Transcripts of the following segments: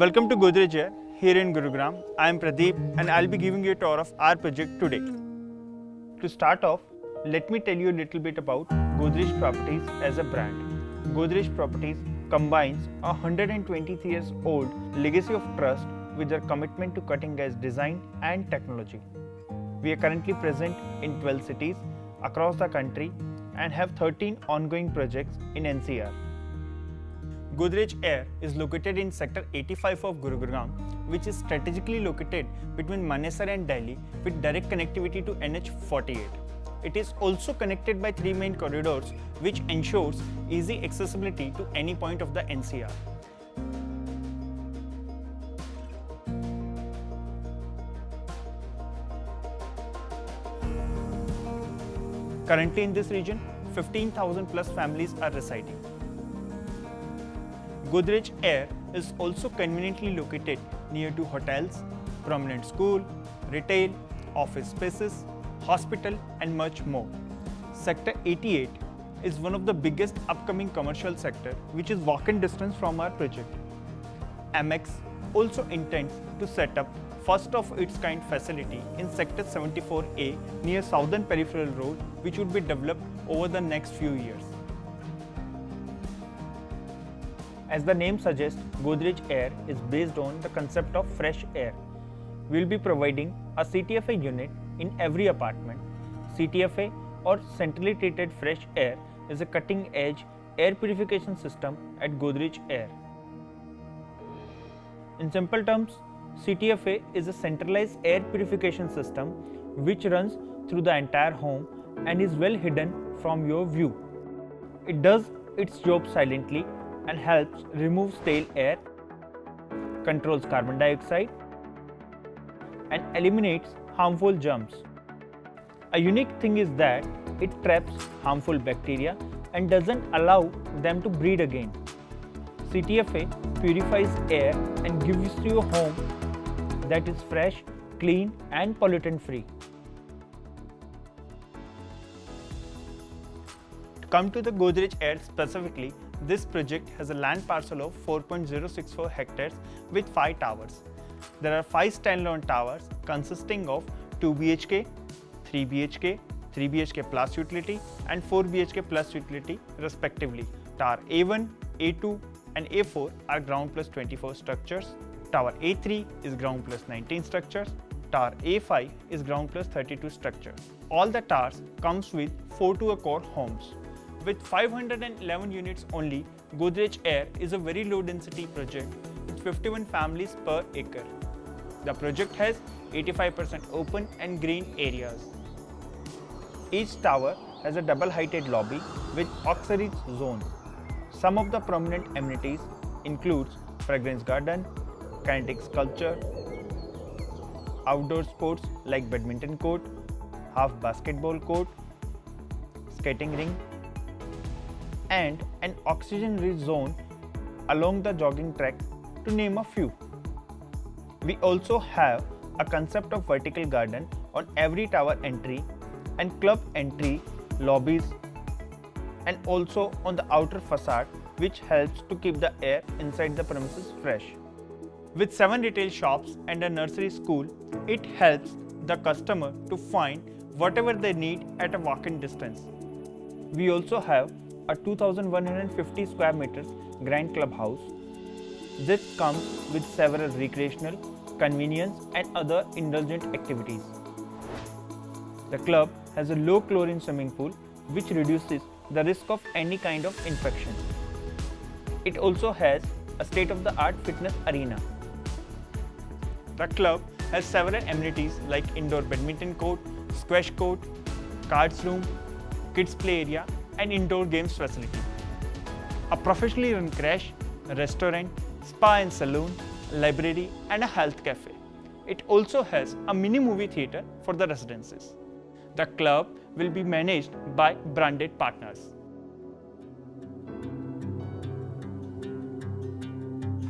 Welcome to Godrej Air here in Gurugram. I am Pradeep and I'll be giving you a tour of our project today. To start off, let me tell you a little bit about Godrej Properties as a brand. Godrej Properties combines a 123 years old legacy of trust with their commitment to cutting edge design and technology. We are currently present in 12 cities across the country and have 13 ongoing projects in NCR. Godrej Air is located in Sector 85 of Gurugram, which is strategically located between Manesar and Delhi with direct connectivity to NH48. It is also connected by 3 main corridors, which ensures easy accessibility to any point of the NCR. Currently in this region, 15,000 plus families are residing. Godrej Air is also conveniently located near to hotels, prominent school, retail, office spaces, hospital and much more. Sector 88 is one of the biggest upcoming commercial sector which is walk-in distance from our project. Amex also intends to set up first of its kind facility in Sector 74A near Southern Peripheral Road, which would be developed over the next few years. As the name suggests, Godrej Air is based on the concept of fresh air. We will be providing a CTFA unit in every apartment. CTFA or centrally treated fresh air is a cutting-edge air purification system at Godrej Air. In simple terms, CTFA is a centralized air purification system which runs through the entire home and is well hidden from your view. It does its job silently and helps remove stale air, controls carbon dioxide, and eliminates harmful germs. A unique thing is that it traps harmful bacteria and doesn't allow them to breed again. CTFA purifies air and gives you a home that is fresh, clean, and pollutant free. To come to the Godrej Air specifically, this project has a land parcel of 4.064 hectares with 5 towers. There are 5 standalone towers consisting of 2 BHK, 3 BHK, 3 BHK plus utility and 4 BHK plus utility respectively. Tower A1, A2 and A4 are ground plus 24 structures. Tower A3 is ground plus 19 structures. Tower A5 is ground plus 32 structures. All the towers comes with 4 to a core homes. With 511 units only, Godrej Air is a very low density project with 51 families per acre. The project has 85% open and green areas. Each tower has a double heighted lobby with auxiliary zone. Some of the prominent amenities includes fragrance garden, kinetic sculpture, outdoor sports like badminton court, half basketball court, skating ring, and an oxygen-rich zone along the jogging track, to name a few. We also have a concept of vertical garden on every tower entry and club entry lobbies, and also on the outer facade, which helps to keep the air inside the premises fresh. With 7 retail shops and a nursery school, it helps the customer to find whatever they need at a walk-in distance. We also have a 2,150 square meters grand clubhouse. This comes with several recreational, convenience and other indulgent activities. The club has a low chlorine swimming pool which reduces the risk of any kind of infection. It also has a state-of-the-art fitness arena. The club has several amenities like indoor badminton court, squash court, cards room, kids play area and indoor games facility. A professionally run crash, restaurant, spa and saloon, library and a health cafe. It also has a mini movie theatre for the residences. The club will be managed by branded partners.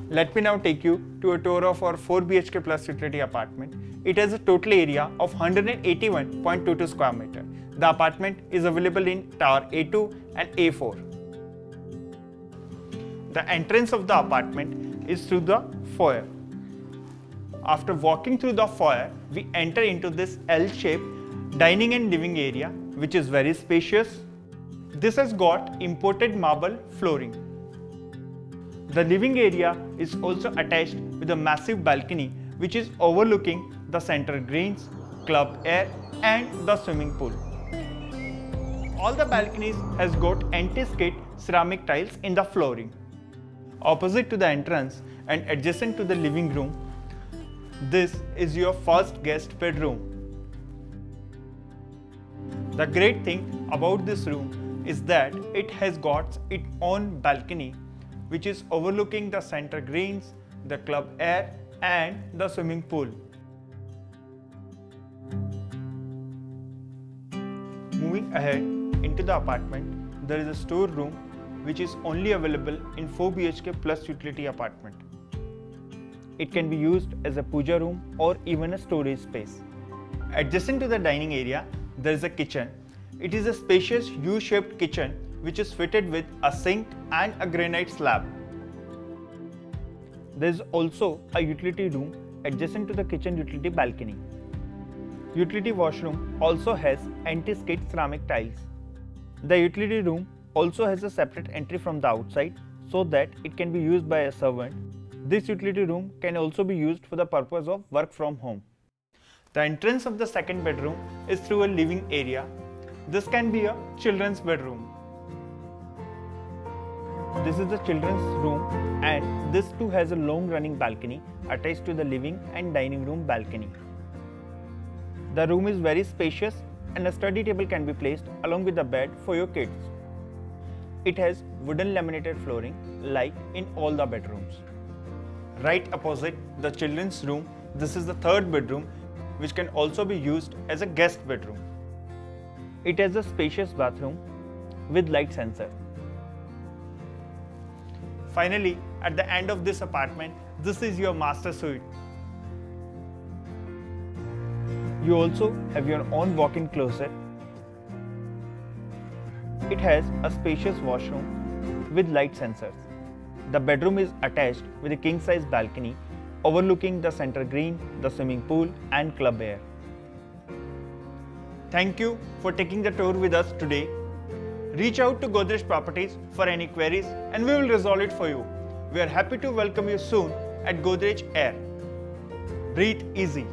Let me now take you to a tour of our 4 BHK plus utility apartment. It has a total area of 181.22 square meter. The apartment is available in Tower A2 and A4. The entrance of the apartment is through the foyer. After walking through the foyer, we enter into this L-shaped dining and living area, which is very spacious. This has got imported marble flooring. The living area is also attached with a massive balcony which is overlooking the center greens, club air and the swimming pool. All the balconies has got anti-skid ceramic tiles in the flooring. Opposite to the entrance and adjacent to the living room, this is your first guest bedroom. The great thing about this room is that it has got its own balcony which is overlooking the center greens, the club air and the swimming pool. Moving ahead into the apartment, there is a store room which is only available in 4 BHK plus utility apartment. It can be used as a puja room or even a storage space. Adjacent to the dining area, there is a kitchen. It is a spacious U-shaped kitchen which is fitted with a sink and a granite slab. There is also a utility room adjacent to the kitchen utility balcony. Utility washroom also has anti-skid ceramic tiles. The utility room also has a separate entry from the outside so that it can be used by a servant. This utility room can also be used for the purpose of work from home. The entrance of the second bedroom is through a living area. This can be a children's bedroom. This is the children's room and this too has a long running balcony attached to the living and dining room balcony. The room is very spacious and a study table can be placed along with the bed for your kids. It has wooden laminated flooring like in all the bedrooms. Right opposite the children's room, this is the third bedroom which can also be used as a guest bedroom. It has a spacious bathroom with light sensor. Finally, at the end of this apartment, this is your master suite. You also have your own walk-in closet. It has a spacious washroom with light sensors. The bedroom is attached with a king-size balcony overlooking the center green, the swimming pool and club air. Thank you for taking the tour with us today. Reach out to Godrej Properties for any queries and we will resolve it for you. We are happy to welcome you soon at Godrej Air. Breathe easy.